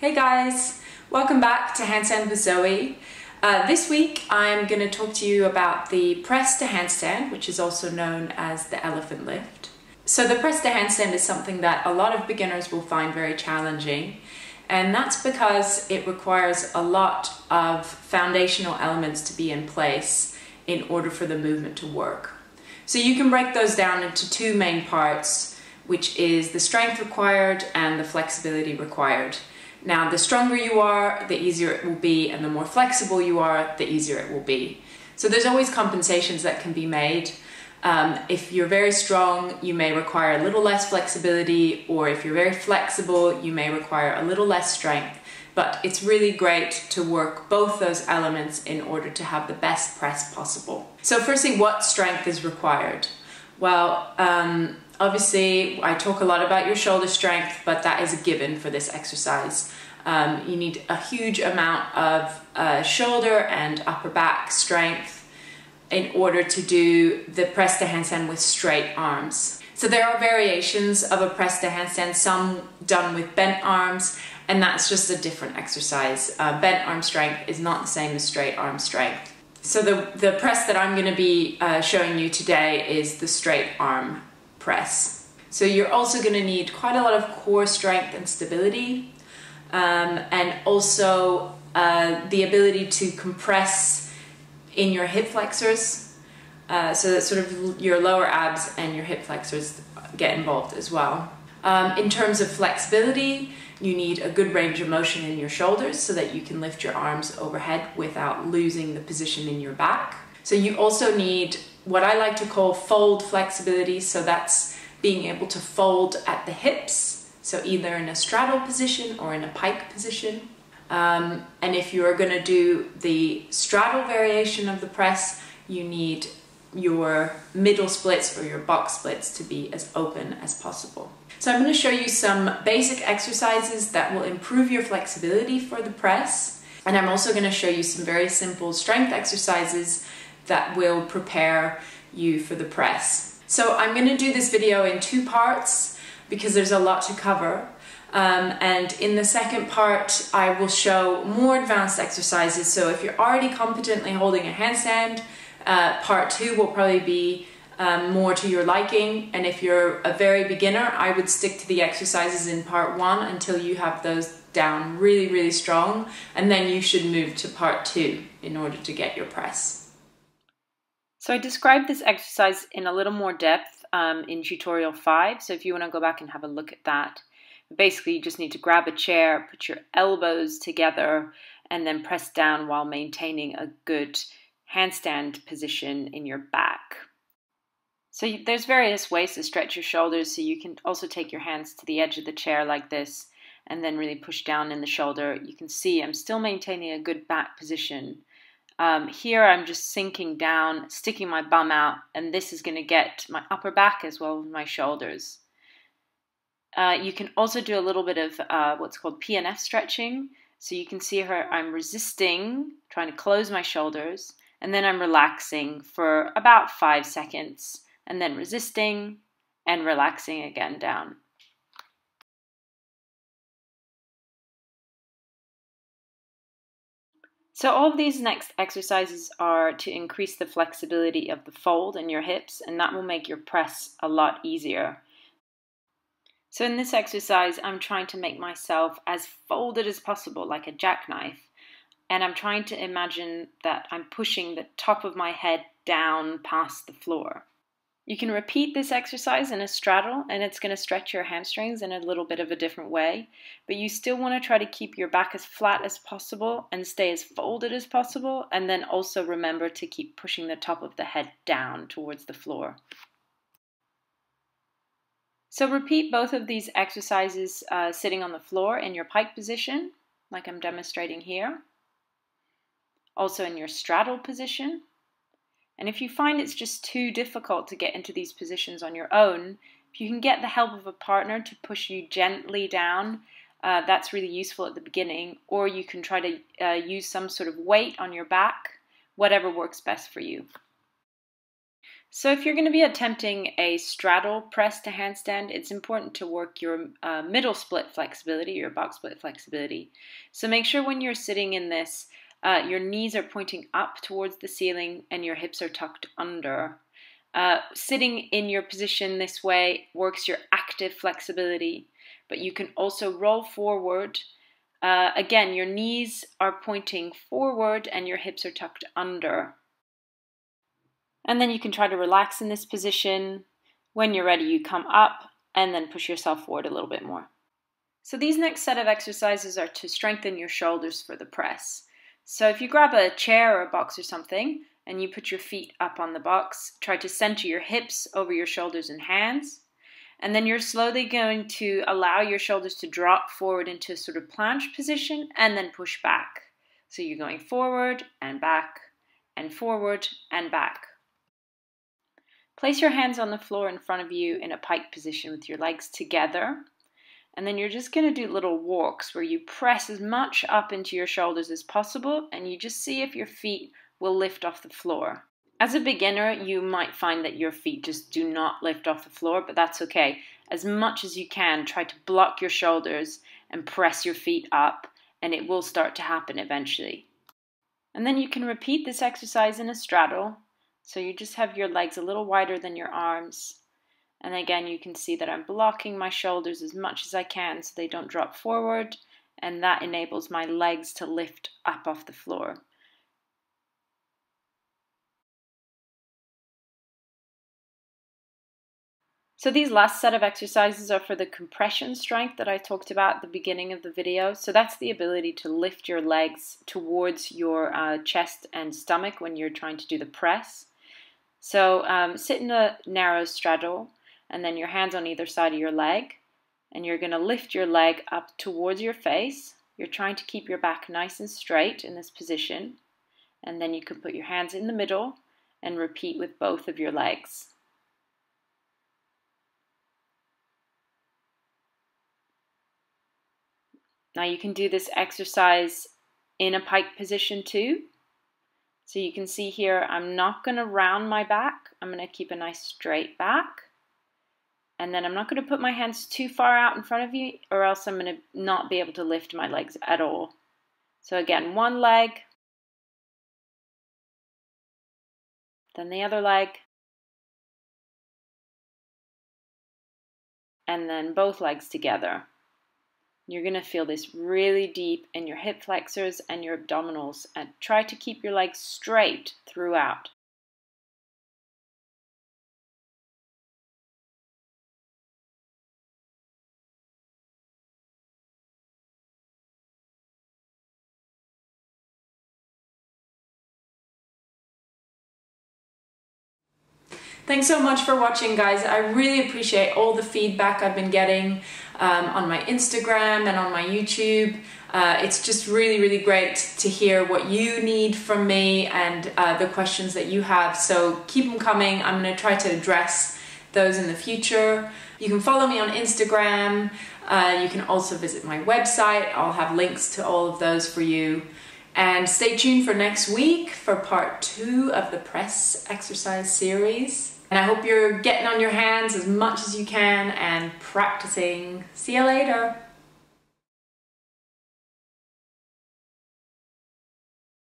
Hey guys, welcome back to Handstand with Zoe. This week I'm going to talk to you about the press to handstand, which is also known as the elephant lift. So the press to handstand is something that a lot of beginners will find very challenging, and that's because it requires a lot of foundational elements to be in place in order for the movement to work. So you can break those down into two main parts, which is the strength required and the flexibility required. Now, the stronger you are, the easier it will be, and the more flexible you are, the easier it will be. So there's always compensations that can be made. If you're very strong, you may require a little less flexibility, or if you're very flexible, you may require a little less strength. But it's really great to work both those elements in order to have the best press possible. So firstly, what strength is required? Well, obviously, I talk a lot about your shoulder strength, but that is a given for this exercise. You need a huge amount of shoulder and upper back strength in order to do the press to handstand with straight arms. So there are variations of a press to handstand, some done with bent arms, and that's just a different exercise. Bent arm strength is not the same as straight arm strength. So the press that I'm going to be showing you today is the straight arm press. So you're also going to need quite a lot of core strength and stability, and also the ability to compress in your hip flexors, so that sort of your lower abs and your hip flexors get involved as well. In terms of flexibility, you need a good range of motion in your shoulders so that you can lift your arms overhead without losing the position in your back. So you also need what I like to call fold flexibility, so that's being able to fold at the hips, so either in a straddle position or in a pike position. And if you're going to do the straddle variation of the press, you need your middle splits or your box splits to be as open as possible. So I'm going to show you some basic exercises that will improve your flexibility for the press, and I'm also going to show you some very simple strength exercises that will prepare you for the press. So I'm going to do this video in two parts because there's a lot to cover. And in the second part, I will show more advanced exercises. So if you're already competently holding a handstand, part two will probably be more to your liking. And if you're a very beginner, I would stick to the exercises in part one until you have those down really, really strong. And then you should move to part two in order to get your press. So I described this exercise in a little more depth in tutorial 5. So if you want to go back and have a look at that, basically you just need to grab a chair, put your elbows together, and then press down while maintaining a good handstand position in your back. So there's various ways to stretch your shoulders. So you can also take your hands to the edge of the chair like this and then really push down in the shoulder. You can see I'm still maintaining a good back position. Here I'm just sinking down, sticking my bum out, and this is going to get my upper back as well as my shoulders. You can also do a little bit of what's called Pnf stretching. So you can see here I'm resisting, trying to close my shoulders, and then I'm relaxing for about 5 seconds, and then resisting and relaxing again down. So all of these next exercises are to increase the flexibility of the fold in your hips, and that will make your press a lot easier. So in this exercise, I'm trying to make myself as folded as possible, like a jackknife. And I'm trying to imagine that I'm pushing the top of my head down past the floor. You can repeat this exercise in a straddle, and it's going to stretch your hamstrings in a little bit of a different way. But you still want to try to keep your back as flat as possible and stay as folded as possible. And then also remember to keep pushing the top of the head down towards the floor. So repeat both of these exercises sitting on the floor in your pike position, like I'm demonstrating here. Also in your straddle position. And if you find it's just too difficult to get into these positions on your own, if you can get the help of a partner to push you gently down, that's really useful at the beginning. Or you can try to use some sort of weight on your back, whatever works best for you. So if you're going to be attempting a straddle press to handstand, it's important to work your middle split flexibility, your box split flexibility. So make sure when you're sitting in this, your knees are pointing up towards the ceiling and your hips are tucked under. Sitting in your position this way works your active flexibility, but you can also roll forward. Again, your knees are pointing forward and your hips are tucked under. And then you can try to relax in this position. When you're ready, you come up and then push yourself forward a little bit more. So these next set of exercises are to strengthen your shoulders for the press. So if you grab a chair or a box or something and you put your feet up on the box, try to center your hips over your shoulders and hands. And then you're slowly going to allow your shoulders to drop forward into a sort of planche position and then push back. So you're going forward and back and forward and back. Place your hands on the floor in front of you in a pike position with your legs together. And then you're just going to do little walks where you press as much up into your shoulders as possible and you just see if your feet will lift off the floor. As a beginner, you might find that your feet just do not lift off the floor, but that's okay. As much as you can, try to block your shoulders and press your feet up, and it will start to happen eventually. And then you can repeat this exercise in a straddle. So you just have your legs a little wider than your arms. And again, you can see that I'm blocking my shoulders as much as I can so they don't drop forward. And that enables my legs to lift up off the floor. So these last set of exercises are for the compression strength that I talked about at the beginning of the video. So that's the ability to lift your legs towards your chest and stomach when you're trying to do the press. So sit in a narrow straddle and then your hands on either side of your leg, and you're going to lift your leg up towards your face. You're trying to keep your back nice and straight in this position, and then you can put your hands in the middle and repeat with both of your legs. Now you can do this exercise in a pike position too. So you can see here, I'm not going to round my back. I'm going to keep a nice straight back. And then I'm not going to put my hands too far out in front of you or else I'm going to not be able to lift my legs at all. So again, one leg, then the other leg, and then both legs together. You're going to feel this really deep in your hip flexors and your abdominals, and try to keep your legs straight throughout. Thanks so much for watching, guys. I really appreciate all the feedback I've been getting on my Instagram and on my YouTube. It's just really, really great to hear what you need from me and the questions that you have. So keep them coming. I'm going to try to address those in the future. You can follow me on Instagram. You can also visit my website. I'll have links to all of those for you. And stay tuned for next week for part 2 of the press exercise series. And I hope you're getting on your hands as much as you can and practicing. See you later.